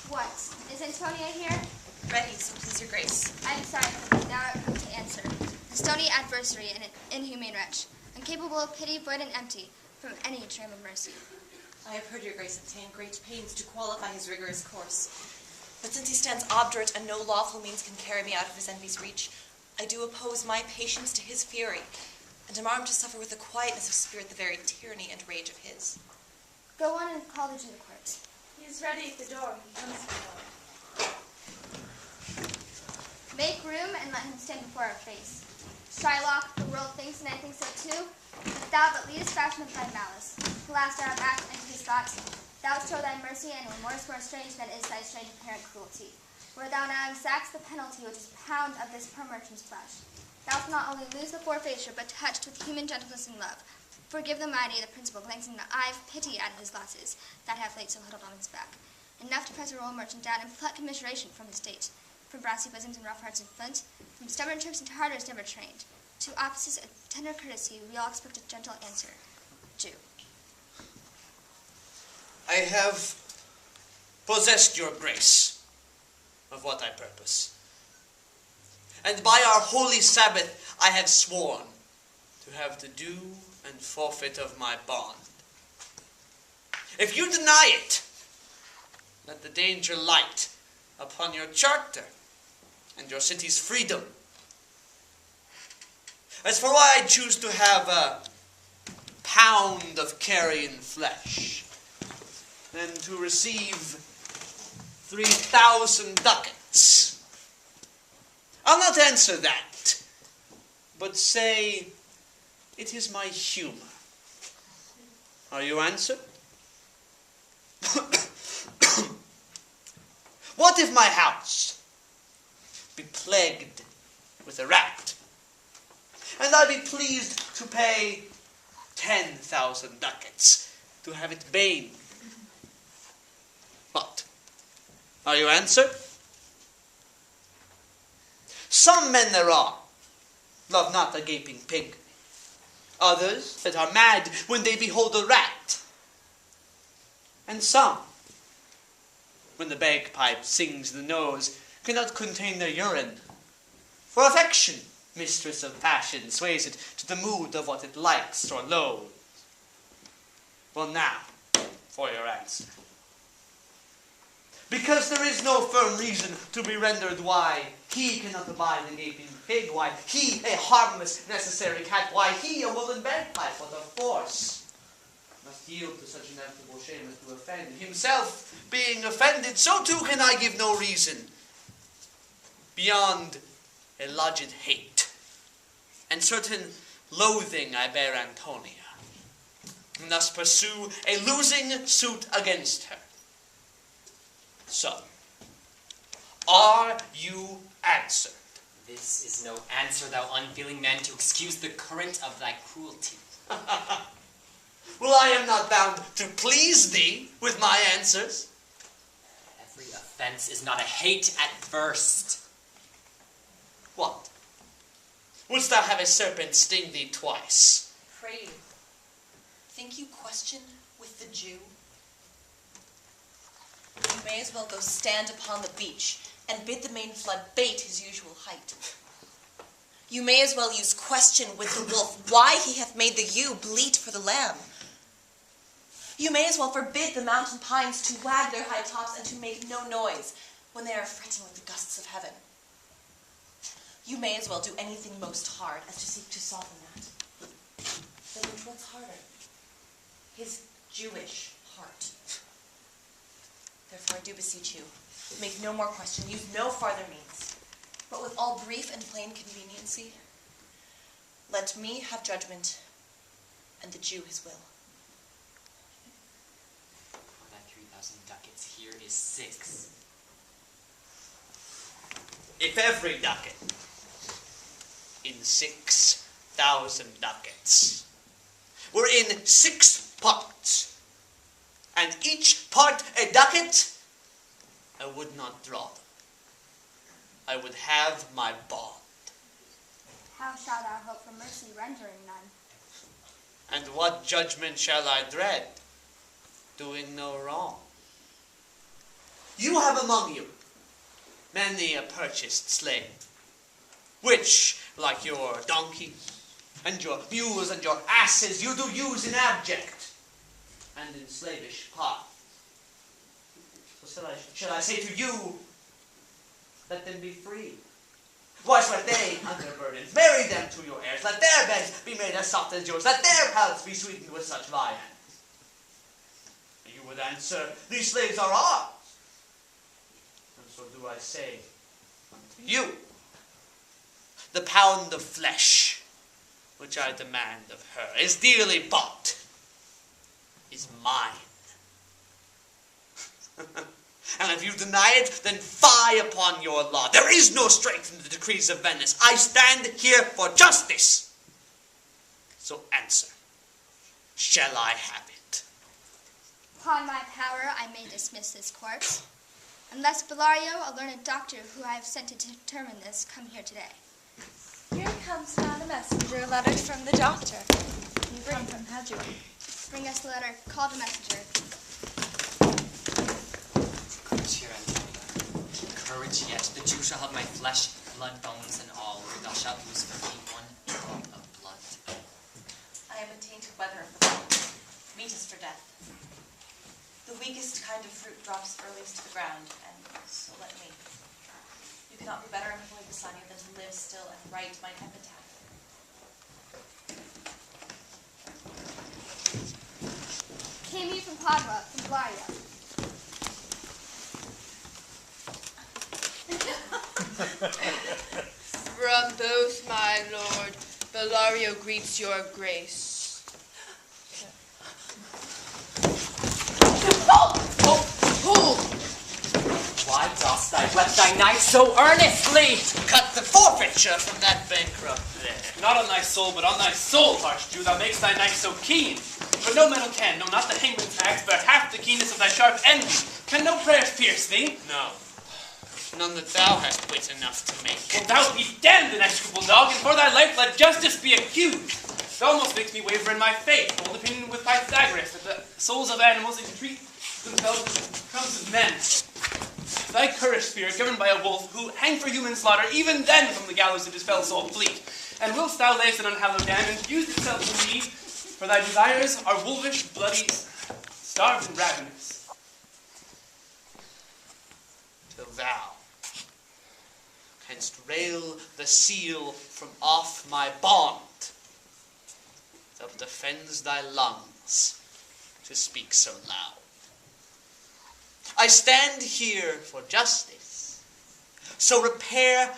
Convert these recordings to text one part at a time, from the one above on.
What? Is Antonia here? Ready, so please your grace. I'm sorry, now I come to answer. A stony adversary and an inhumane wretch, incapable of pity, void and empty, from any term of mercy. I have heard your grace obtain great pains to qualify his rigorous course. But since he stands obdurate and no lawful means can carry me out of his envy's reach, I do oppose my patience to his fury, and am armed to suffer with the quietness of spirit the very tyranny and rage of his. Go on and call the Jew to court. He is ready at the door. He comes to the door. Make room and let him stand before our face. Shylock, the world thinks, and I think so too, that thou but leadest fashion of thy malice. The last hour of act and his thoughts, thou show thy mercy and remorse more strange than is thy strange apparent cruelty. Where thou now exacts the penalty which is pound of this poor merchant's flesh, thou shalt not only lose the forfeiture, but touched with human gentleness and love, forgive the mighty the principal, glancing the eye of pity at his losses that have late so huddled on his back, enough to press a royal merchant down and pluck commiseration from the state. From brassy bosoms and rough hearts of flint, from stubborn troops and Tartars never trained. To offices of tender courtesy, we all expect a gentle answer. Jew. I have possessed your grace of what I purpose. And by our holy Sabbath I have sworn to have the due and forfeit of my bond. If you deny it, let the danger light upon your charter and your city's freedom. As for why I choose to have a pound of carrion flesh, than to receive 3,000 ducats, I'll not answer that, but say it is my humor. Are you answered? What if my house be plagued with a rat, and I be pleased to pay 10,000 ducats to have it baned? What? Are you answered? Some men there are, love not a gaping pig. Others that are mad when they behold a rat. And some, when the bagpipe sings the nose, cannot contain their urine. For affection, mistress of passion, sways it to the mood of what it likes or loathes. Well now, for your answer. Because there is no firm reason to be rendered why he cannot abide the gaping pig, why he, a harmless, necessary cat, why he, a woolen bagpipe, what of force, must yield to such inevitable shame as to offend. Himself being offended, so too can I give no reason, beyond a lodged hate, and certain loathing I bear Antonia, and thus pursue a losing suit against her. So, are you answered? This is no answer, thou unfeeling man, to excuse the current of thy cruelty. Well, I am not bound to please thee with my answers. Every offense is not a hate at first. What? Wouldst thou have a serpent sting thee twice? Pray you, think you question with the Jew? You may as well go stand upon the beach and bid the main flood bait his usual height. You may as well use question with the wolf why he hath made the ewe bleat for the lamb. You may as well forbid the mountain pines to wag their high tops and to make no noise when they are fretting with the gusts of heaven. You may as well do anything most hard as to seek to soften that. Then which one's harder? His Jewish heart. Therefore I do beseech you, make no more question, use no farther means, but with all brief and plain conveniency, let me have judgment, and the Jew his will. For that 3,000 ducats, here is 6. If every ducat in 6,000 ducats were in 6 parts, and each part a ducat, I would not draw them. I would have my bond. How shalt thou hope for mercy, rendering none? And what judgment shall I dread, doing no wrong? You have among you many a purchased slave, which, like your donkeys, and your mules, and your asses, you do use in abject and in slavish part. So shall I say to you, let them be free? Watch let they, under burdens, marry them to your heirs. Let their beds be made as soft as yours. Let their palates be sweetened with such viands. You would answer, these slaves are ours. And so do I say unto you, the pound of flesh which I demand of her is dearly bought, is mine. And if you deny it, then fie upon your law. There is no strength in the decrees of Venice. I stand here for justice. So answer, shall I have it? Upon my power, I may dismiss this corpse, unless Bellario, a learned doctor who I have sent to determine this, come here today. Here comes now the messenger letter from the doctor. You bring from Padua. Bring us the letter. Call the messenger. Good cheer, Antonia. Courage yet. The Jew shall have my flesh, blood, bones, and all, or thou shalt lose for me one drop of blood. I am a tainted weather of the bones. Meat is for death. The weakest kind of fruit drops earliest to the ground, and so let me. You cannot be better employed, Bassanio, than to live still and write my epitaph. Came you from Padua, from Bellario. From both, my lord, Bellario greets your grace. Why dost thou whet thy knife so earnestly? Cut the forfeiture from that bankrupt there. Not on thy soul, but on thy soul, harsh Jew, thou makest thy knife so keen. For no metal can, no, not the hangman's axe, bear half the keenness of thy sharp envy. Can no prayers pierce thee? No, none that thou hast wit enough to make. Well, thou be damned, an execrable dog, and for thy life let justice be accused. Thou almost makes me waver in my faith, old opinion with Pythagoras, that the souls of animals entreat themselves as crumbs of men. Thy courage, spirit, governed by a wolf, who hanged for human slaughter, even then from the gallows did his fell soul fleet. And whilst thou layest an unhallowed dam, infused itself in me, for thy desires are wolvish, bloody, starved, and ravenous. Till thou canst rail the seal from off my bond, that defends thy lungs to speak so loud. I stand here for justice, so repair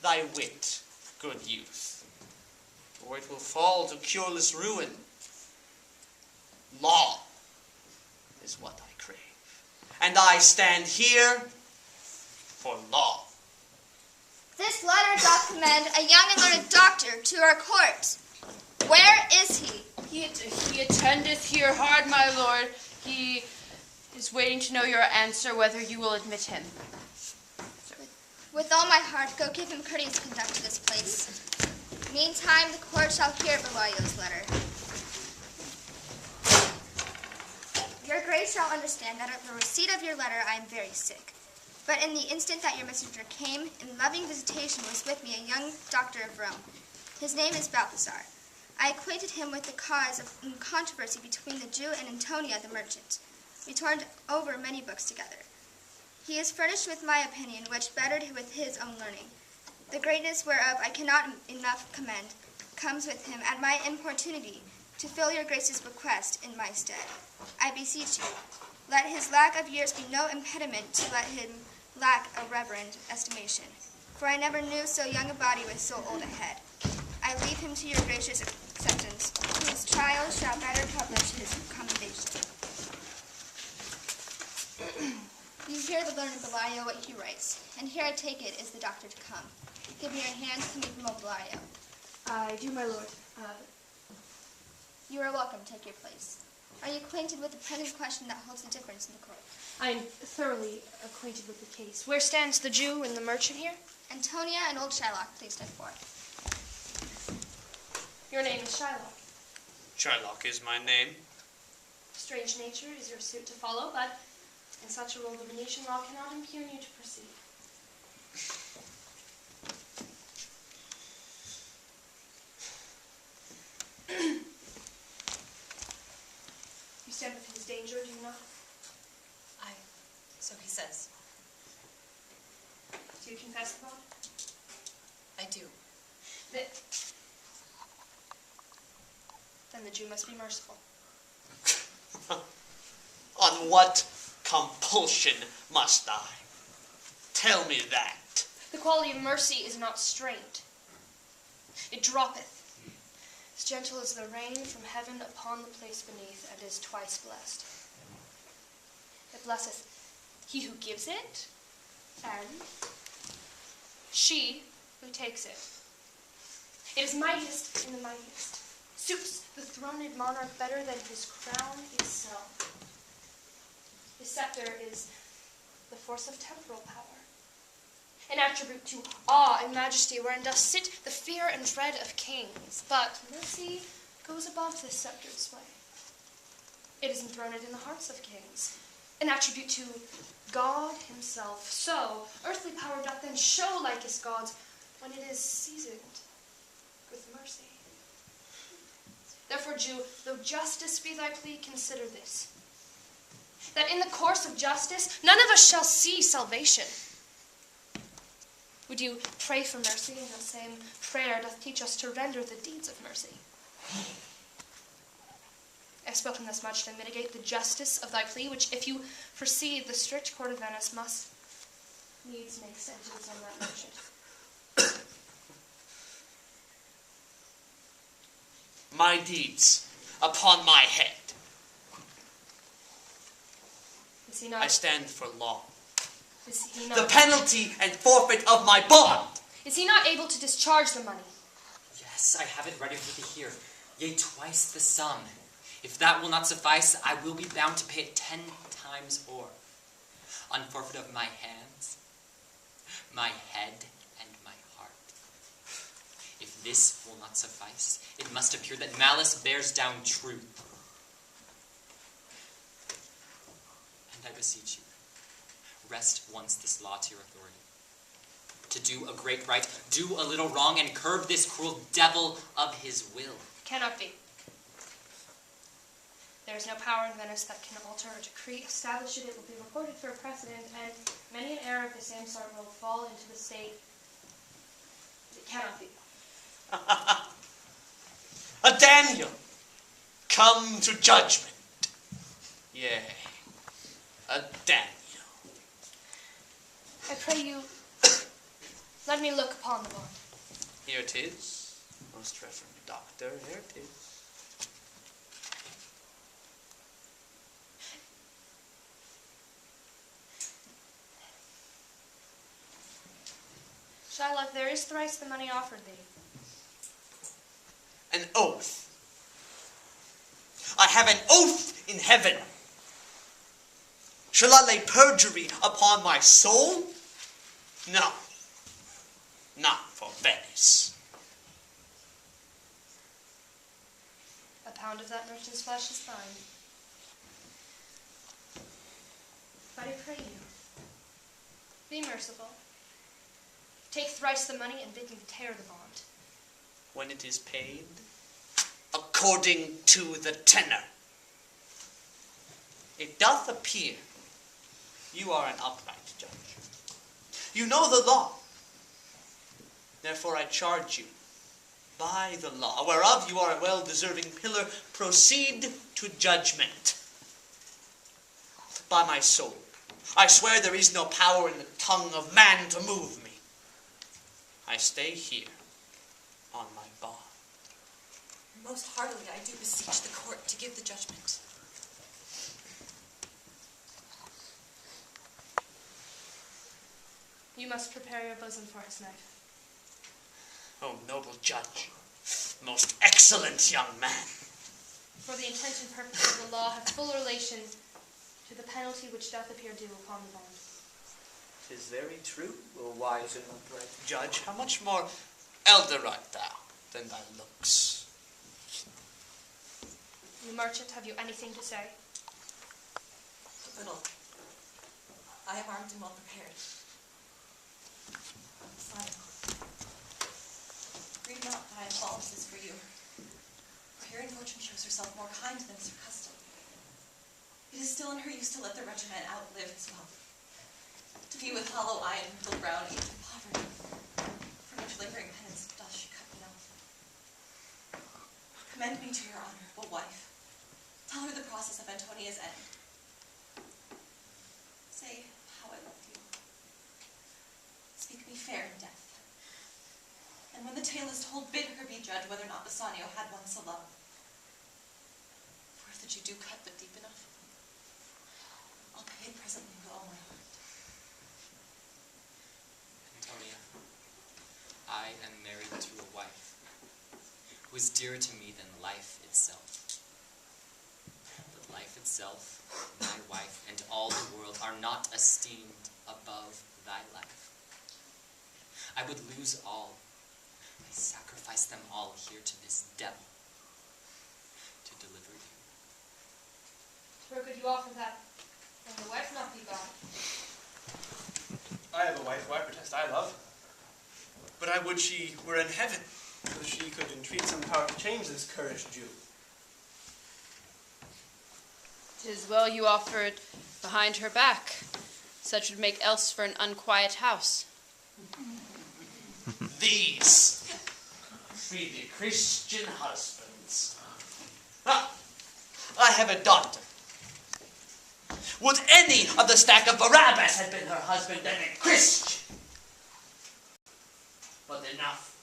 thy wit, good youth, or it will fall to cureless ruin. Law is what I crave, and I stand here for law. This letter doth commend a young and learned doctor to our court. Where is he? He attendeth here hard, my lord. He is waiting to know your answer whether you will admit him. With all my heart, go give him courteous conduct to this place. Meantime, the court shall hear Bellario's letter. Your grace shall understand that at the receipt of your letter I am very sick. But in the instant that your messenger came, in loving visitation was with me a young doctor of Rome. His name is Balthasar. I acquainted him with the cause of controversy between the Jew and Antonia the merchant. We turned over many books together. He is furnished with my opinion, which bettered with his own learning. The greatness whereof I cannot enough commend comes with him at my importunity to fill your grace's request in my stead. I beseech you, let his lack of years be no impediment to let him lack a reverend estimation. For I never knew so young a body with so old a head. I leave him to your gracious acceptance, whose trials shall better publish his commendation. You hear the learned Bellario what he writes, and here I take it is the doctor to come. Give me your hand to meet from old Bellario. I do, my lord. You are welcome. Take your place. Are you acquainted with the present question that holds the difference in the court? I am thoroughly acquainted with the case. Where stands the Jew and the merchant here? Antonia and old Shylock, please step forth. Your name is Shylock. Shylock is my name. Strange nature is your suit to follow, but In such a role, the Venetian law cannot impugn you to proceed. You stand within his danger, do you not? So he says. Do you confess the bond? I do. Then the Jew must be merciful. On what compulsion must I? Tell me that. The quality of mercy is not strained. It droppeth, as gentle as the rain from heaven upon the place beneath, and is twice blessed. It blesseth he who gives it, and she who takes it. It is mightiest in the mightiest, suits the throned monarch better than his crown itself. His scepter is the force of temporal power, an attribute to awe and majesty, wherein doth sit the fear and dread of kings. But mercy goes above this sceptred sway. It is enthroned in the hearts of kings, an attribute to God himself. So earthly power doth then show like his God's, when it is seasoned with mercy. Therefore, Jew, though justice be thy plea, consider this, that in the course of justice none of us shall see salvation. Would you pray for mercy, and the same prayer doth teach us to render the deeds of mercy? I have spoken thus much to mitigate the justice of thy plea, which, if you proceed, the strict court of Venice must needs make sentence on that merchant. My deeds upon my head. Is he not? I stand for law. Is he The not? penalty and forfeit of my bond. Is he not able to discharge the money? Yes, I have it ready for thee here. Yea, twice the sum. If that will not suffice, I will be bound to pay it 10 times o'er. On forfeit of my hands, my head, and my heart. If this will not suffice, it must appear that malice bears down truth. And I beseech you, rest once this law to your authority. To do a great right, do a little wrong, and curb this cruel devil of his will. Cannot be. There is no power in Venice that can alter a decree. Establish it, it will be reported for a precedent, and many an error of the same sort will fall into the state. It cannot be. A Daniel, come to judgment. Yea, a Daniel. I pray you, let me look upon the bond. Here it is, most reverend doctor, here it is. Shylock, there is thrice the money offered thee. An oath. I have an oath in heaven. Shall I lay perjury upon my soul? No, not for Venice. A pound of that merchant's flesh is thine. But I pray you, be merciful. Take thrice the money and bid me tear the bond. When it is paid, according to the tenor. It doth appear you are an upright judge. You know the law. Therefore I charge you, by the law, whereof you are a well-deserving pillar, proceed to judgment. By my soul, I swear there is no power in the tongue of man to move me. I stay here on my bond. Most heartily I do beseech the court to give the judgment. You must prepare your bosom for his knife. O noble judge, most excellent young man. For the intent and purpose of the law have full relation to the penalty which doth appear due upon the bond. 'Tis very true, O wise and upright judge. How much more elder art thou than thy looks? You merchant, have you anything to say? Little. I am armed and well prepared. Sire, grieve not that I am false is for you. For herein fortune shows herself more kind than is her custom. It is still in her use to let the wretched man outlive his wealth. To be with hollow eye and wrinkled brow and even poverty, for which lingering penance doth she cut me off. Commend me to your honorable wife. Tell her the process of Antonia's end. Say how I love you. Speak me fair in death. And when the tale is told, bid her be judge whether or not Bassanio had once a love. For if that you do cut but deep enough, I'll pay it presently with all my heart. Antonia, I am married to a wife who is dearer to me than life itself. But life itself, my wife, and all the world are not esteemed above thy life. I would lose all. I sacrifice them all here to this devil to deliver you. Where could you offer that, and the wife not be gone? I have a wife who I protest I love. But I would she were in heaven, so she could entreat some power to change this currish Jew. 'Tis well you offered behind her back. Such would make else for an unquiet house. These be the Christian husbands. Ah, I have a daughter. Would any of the stack of Barabbas have been her husband and a Christian? But enough.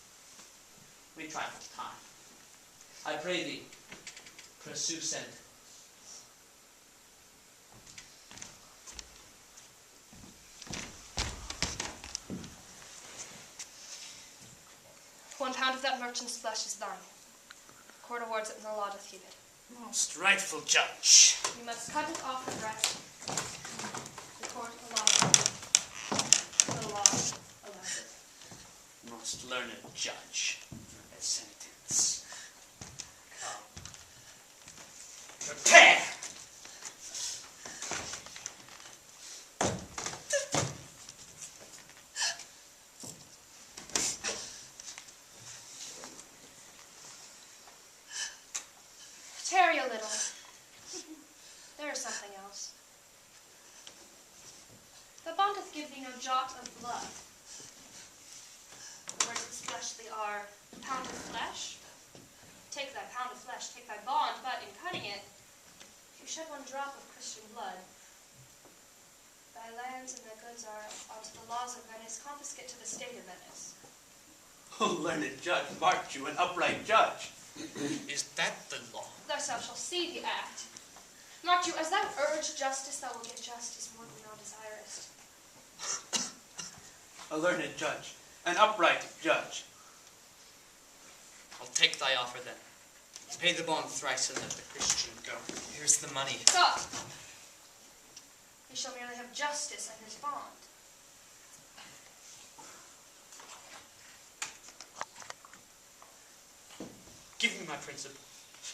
We trifle time. I pray thee, pursue sentence. £1 of that merchant's flesh is thine. The court awards it, and the law doth keep it. Most rightful judge. You must cut it off and rest. The court allows it. The law allows it. Most learned judge. A sentence. Come. Prepare! Tarry a little. There is something else. The bond doth give thee no jot of blood. The words especially are pound of flesh. Take thy pound of flesh, take thy bond, but in cutting it, if you shed one drop of Christian blood, thy lands and thy goods are, unto the laws of Venice, confiscate to the state of Venice. O learned judge, mark you an upright judge. Is that the law? Thyself shall see the act. Mark you, as thou urge justice, thou wilt get justice more than thou desirest. A learned judge, an upright judge. I'll take thy offer then. Pay the bond thrice and let the Christian go. Here's the money. Stop! He shall merely have justice and his bond. Give me my principal.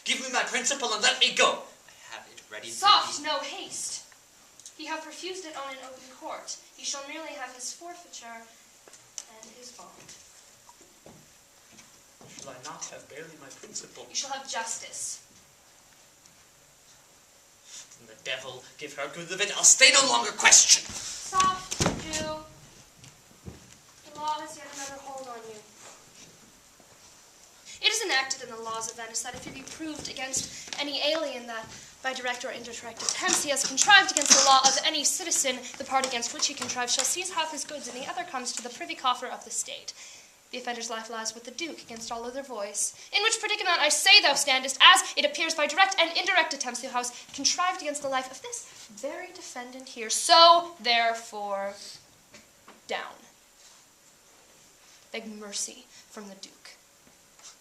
Give me my principal and let me go. I have it ready Soft, for no haste. He hath refused it on an open court. He shall merely have his forfeiture and his bond. Shall I not have barely my principal? You shall have justice. And the devil give her good of it. I'll stay no longer question. Soft, Jew. The law has yet another hold on you. It is enacted in the laws of Venice that if it be proved against any alien that by direct or indirect attempts he has contrived against the law of any citizen, the part against which he contrived shall seize half his goods, and the other comes to the privy coffer of the state. The offender's life lies with the Duke against all other voice. In which predicament I say thou standest, as it appears by direct and indirect attempts thou hast contrived against the life of this very defendant here. So, therefore, down. Beg mercy from the Duke.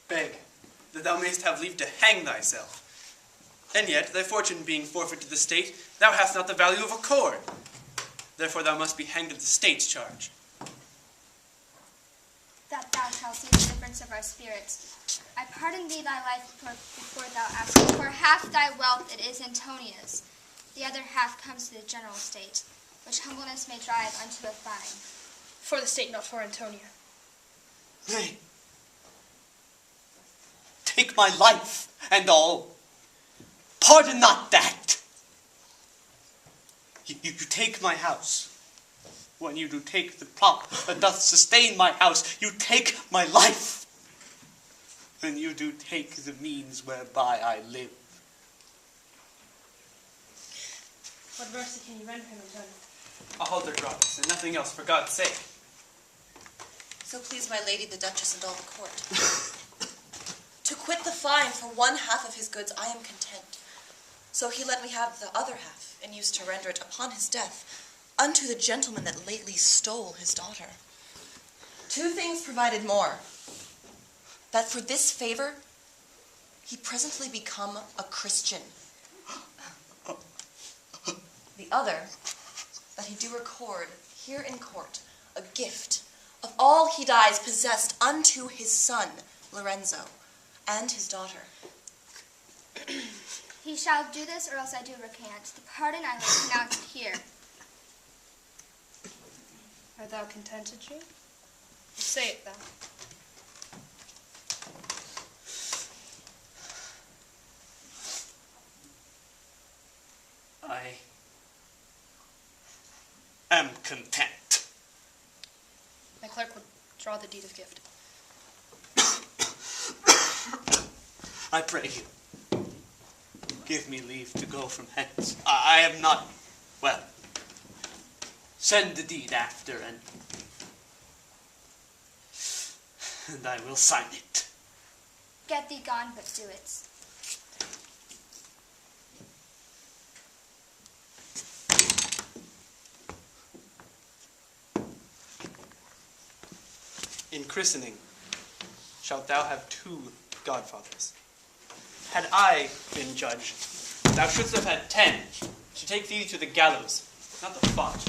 Beg, that thou mayst have leave to hang thyself. And yet, thy fortune being forfeit to the state, thou hast not the value of a cord. Therefore thou must be hanged at the state's charge. That thou shalt see the difference of our spirits. I pardon thee thy life before thou ask. For half thy wealth it is Antonia's. The other half comes to the general state. which humbleness may drive unto a fine. For the state, not for Antonia. Nay, take my life and all. Pardon not that. You take my house. When you do take the prop that doth sustain my house, you take my life. When you do take the means whereby I live. What mercy can you render him, Antonia? A halter drops, and nothing else, for God's sake. So please my lady the Duchess and all the court. To quit the fine for one half of his goods I am content. So he let me have the other half, and used to render it upon his death unto the gentleman that lately stole his daughter. 2 things provided more. That for this favor he presently become a Christian. The other, that he do record here in court a gift of all he dies possessed unto his son, Lorenzo, and his daughter. He shall do this, or else I do recant. The pardon I will pronounce here. Art thou contented, Jean? Say it, thou. I am content. My clerk will draw the deed of gift. I pray you, give me leave to go from hence. I am not, well, send the deed after, and I will sign it. Get thee gone, but do it. In christening shalt thou have 2 godfathers. Had I been judge, thou shouldst have had 10 to take thee to the gallows, not the font.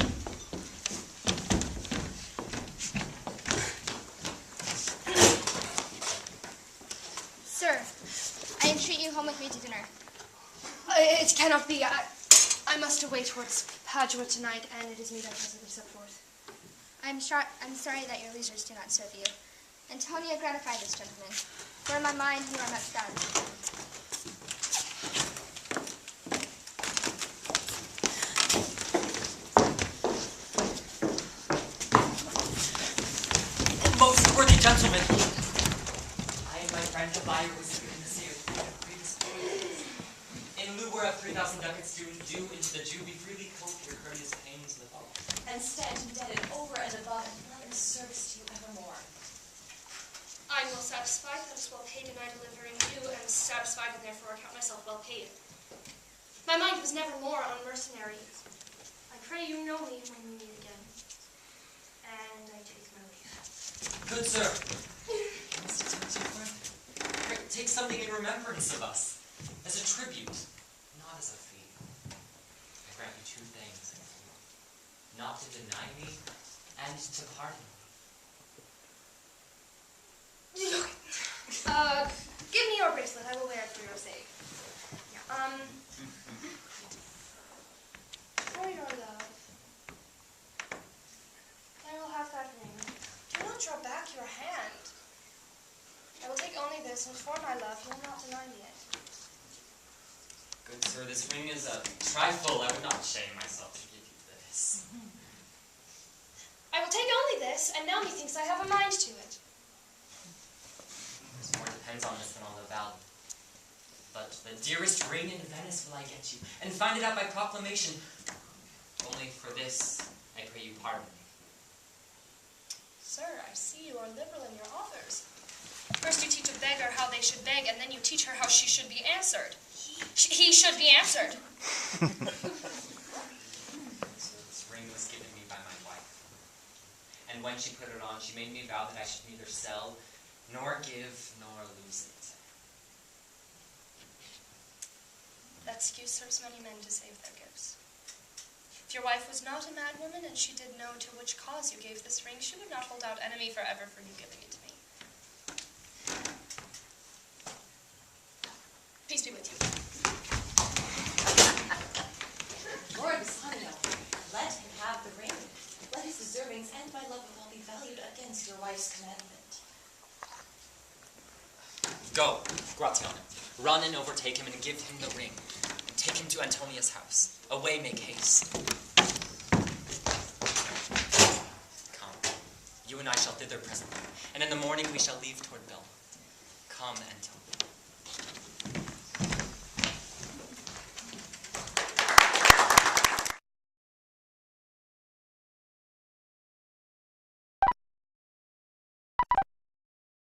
Sir, I entreat you home with me to dinner. It cannot be. I must away towards Padua tonight, and it is me that presently set forth. I'm sorry that your leisures do not serve you. Antonia, gratify this gentleman, for in my mind you are much valued. Most worthy gentlemen, I and my friend Tobias was in the sea in lieu whereof 3,000 ducats due into the Jew, we freely cope your courteous pains in the fall. And stand indebted over and above and loving service to you evermore. I am well satisfied that is well paid in I delivering you, and satisfied and therefore account myself well paid. My mind was never more on mercenary. I pray you know me when we meet again. And I take my leave. Good sir. Take something in remembrance of us, as a tribute, not as a fee. I grant you 2 things. Not to deny me, and to pardon me. Give me your bracelet. I will wear it for your sake. For your love, I will have that ring. Do not draw back your hand. I will take only this, and for my love, you will not deny me it. Good sir, this ring is a trifle. I would not shame myself to give you this. I will take only this, and now methinks I have a mind to it. There's more depends on this than on the value. But the dearest ring in Venice will I get you, and find it out by proclamation. Only for this, I pray you pardon me. Sir, I see you are liberal in your offers. First you teach a beggar how they should beg, and then you teach her how she should be answered. He should be answered. So this ring was given me by my wife. And when she put it on, she made me vow that I should neither sell, nor give, nor lose it. That excuse serves many men to save their gifts. If your wife was not a mad woman, and she did know to which cause you gave this ring, she would not hold out enemy forever for you giving it to me. Peace be with you. Lord Bassanio, let him have Go, Gratiano. Run and overtake him and give him the ring. And take him to Antonia's house. Away, make haste. Come. You and I shall thither presently, and in the morning we shall leave toward Belmont. Come, Antonia.